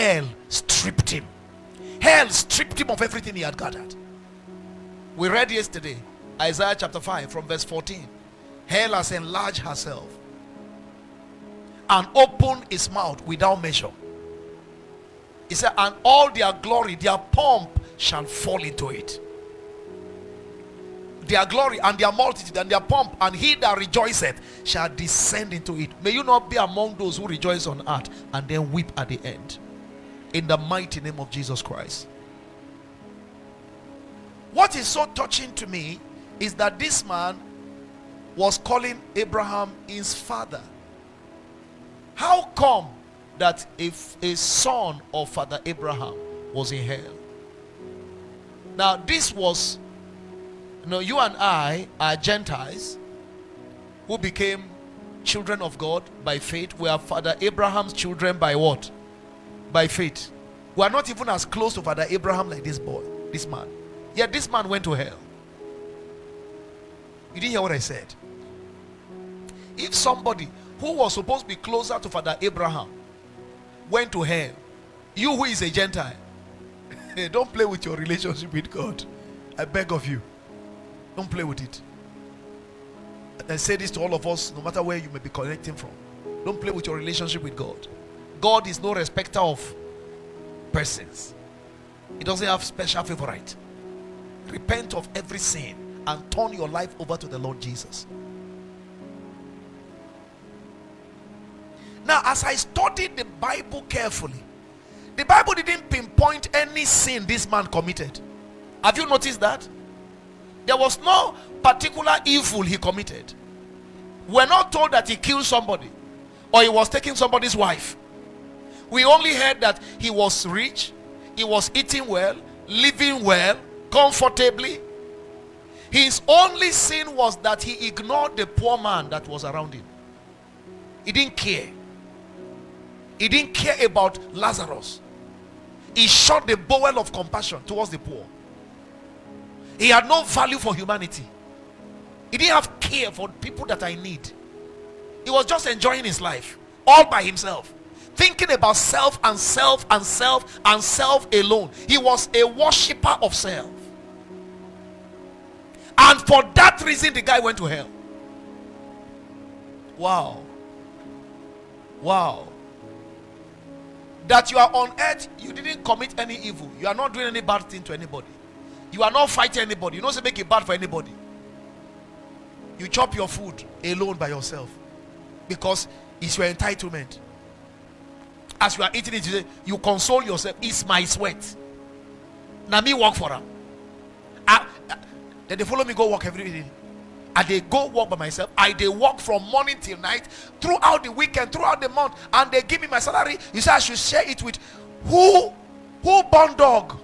hell stripped him. Hell stripped him of everything he had gathered. We read yesterday, Isaiah chapter 5 from verse 14. Hell has enlarged herself and opened its mouth without measure. He said, and all their glory, their pomp shall fall into it. Their glory and their multitude and their pomp, and he that rejoiceth shall descend into it. May you not be among those who rejoice on earth and then weep at the end. In the mighty name of Jesus Christ. What is so touching to me is that this man was calling Abraham his father. How come that if a son of Father Abraham was in hell? Now this was, you and I are Gentiles who became children of God by faith. We are Father Abraham's children by what? By faith. We are not even as close to Father Abraham like this boy, this man. Yet this man went to hell. You didn't hear what I said? If somebody who was supposed to be closer to Father Abraham went to hell, you who is a Gentile, don't play with your relationship with God. I beg of you, don't play with it. I say this to all of us, no matter where you may be connecting from. Don't play with your relationship with God. God is no respecter of persons. He doesn't have special favorite. Repent of every sin and turn your life over to the Lord Jesus. Now, as I studied the Bible carefully, the Bible didn't pinpoint any sin this man committed. Have you noticed that? There was no particular evil he committed. We're not told that he killed somebody or he was taking somebody's wife. We only heard that he was rich, he was eating well, living well, comfortably. His only sin was that he ignored the poor man that was around him. He didn't care. He didn't care about Lazarus. He shot the bow of compassion towards the poor. He had no value for humanity. He didn't have care for people that I need. He was just enjoying his life all by himself, thinking about self and self and self and self alone. He was a worshiper of self. And for that reason the guy went to hell. Wow. Wow. That you are on earth, you didn't commit any evil. You are not doing any bad thing to anybody. You are not fighting anybody. You don't say make it bad for anybody. You chop your food alone by yourself because it's your entitlement. As you are eating it, you console yourself. It's my sweat. Now me work for them. Then they follow me go work every day. And they go work by myself. They work from morning till night, throughout the weekend, throughout the month, and they give me my salary. You say I should share it with who? Who born dog?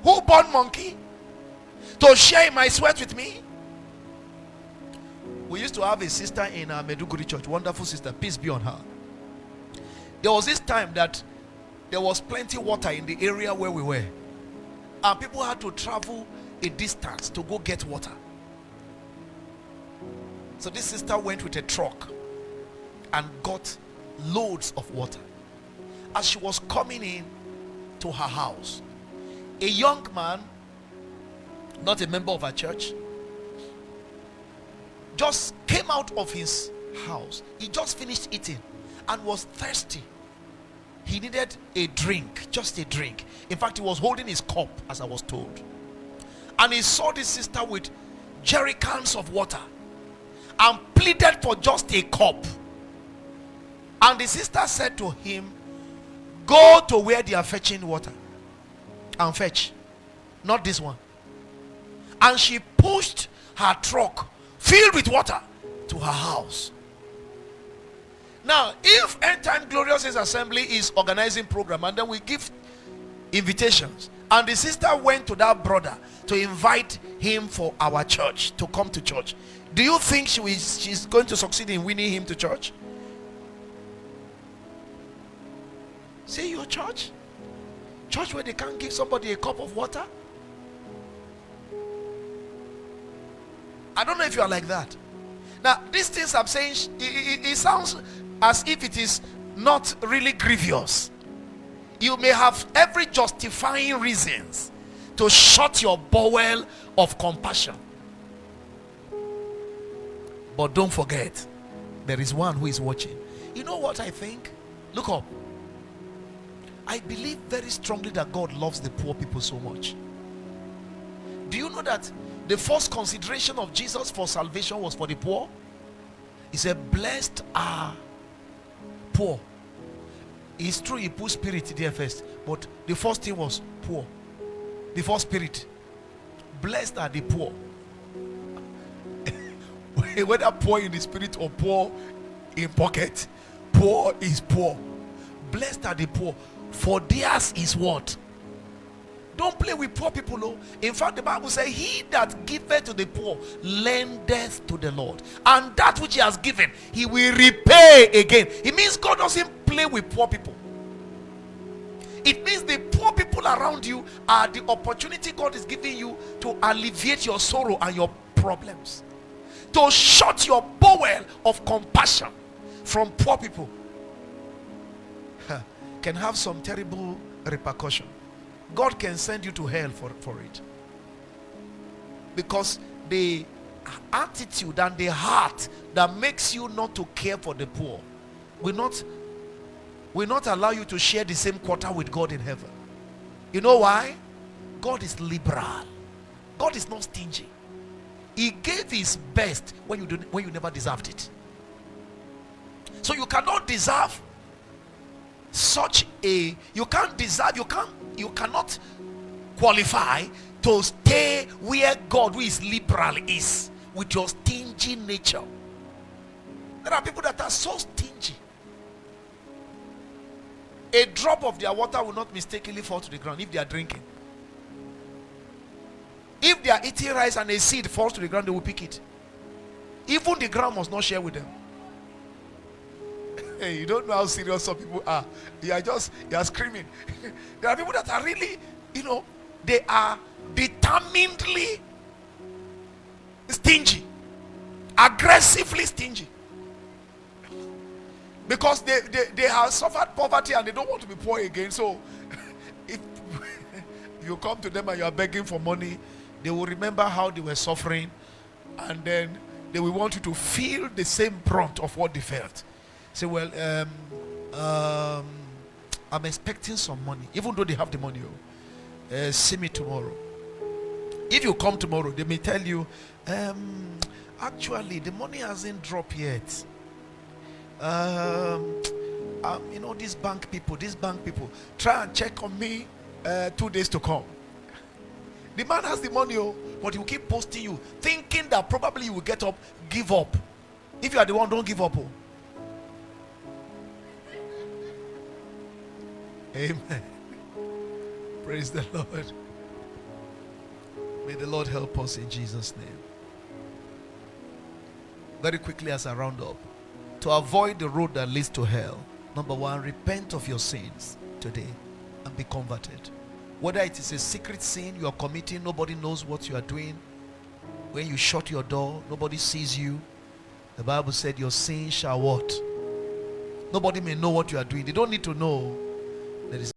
Who born monkey? To share my sweat with me? We used to have a sister in our Meduguri church, wonderful sister, peace be on her. There was this time that there was plenty water in the area where we were, and people had to travel a distance to go get water. So this sister went with a truck and got loads of water. As she was coming in to her house, a young man, not a member of our church, just came out of his house. He just finished eating and was thirsty. He needed a drink, just a drink. In fact, he was holding his cup, as I was told. And he saw this sister with jerrycans of water and pleaded for just a cup. And the sister said to him, go to where they are fetching water and fetch, not this one. And she pushed her truck filled with water to her house. Now, if End Time Glorious Assembly is organizing program and then we give invitations, and the sister went to that brother to invite him for our church to come to church, do you think she's going to succeed in winning him to church? Say your church where they can't give somebody a cup of water. I don't know if you are like that. Now these things I'm saying, it sounds as if it is not really grievous. You may have every justifying reasons to shut your bowel of compassion. But don't forget, there is one who is watching. You know what I think? Look up. I believe very strongly that God loves the poor people so much. Do you know that the first consideration of Jesus for salvation was for the poor? He said, blessed are poor. It's true he put spirit there first, but the first thing was poor. The first spirit. Blessed are the poor. Whether poor in the spirit or poor in pocket, poor is poor. Blessed are the poor, for theirs is what? Don't play with poor people, no. In fact, the Bible says, he that giveth to the poor lendeth to the Lord, and that which he has given he will repay again. It means God doesn't play with poor people. It means the poor people around you are the opportunity God is giving you to alleviate your sorrow and your problems, to shut your bowel of compassion from poor people. Can have some terrible repercussion. God can send you to hell for it, because the attitude and the heart that makes you not to care for the poor will not allow you to share the same quota with God in heaven. You know why? God is liberal. God is not stingy. He gave his best when you never deserved it. So you cannot deserve you cannot qualify to stay where God, who is liberal, is, with your stingy nature. There are people that are so stingy. A drop of their water will not mistakenly fall to the ground if they are drinking. If they are eating rice and a seed falls to the ground, they will pick it. Even the ground must not share with them. Hey, you don't know how serious some people are. You are screaming. There are people that are really, they are determinedly stingy, aggressively stingy, because they have suffered poverty and they don't want to be poor again. So if you come to them and you are begging for money, they will remember how they were suffering, and then they will want you to feel the same brunt of what they felt. Say, well, I'm expecting some money, even though they have the money. See me tomorrow. If you come tomorrow, they may tell you, actually, the money hasn't dropped yet. These bank people, try and check on me 2 days to come. The man has the money, but he will keep posting you, thinking that probably you will get up, give up. If you are the one, don't give up. Amen. Praise the Lord. May the Lord help us in Jesus' name. Very quickly as I round up, to avoid the road that leads to hell, number one, repent of your sins today and be converted. Whether it is a secret sin you are committing, nobody knows what you are doing. When you shut your door, nobody sees you. The Bible said your sin shall what? Nobody may know what you are doing. They don't need to know. There is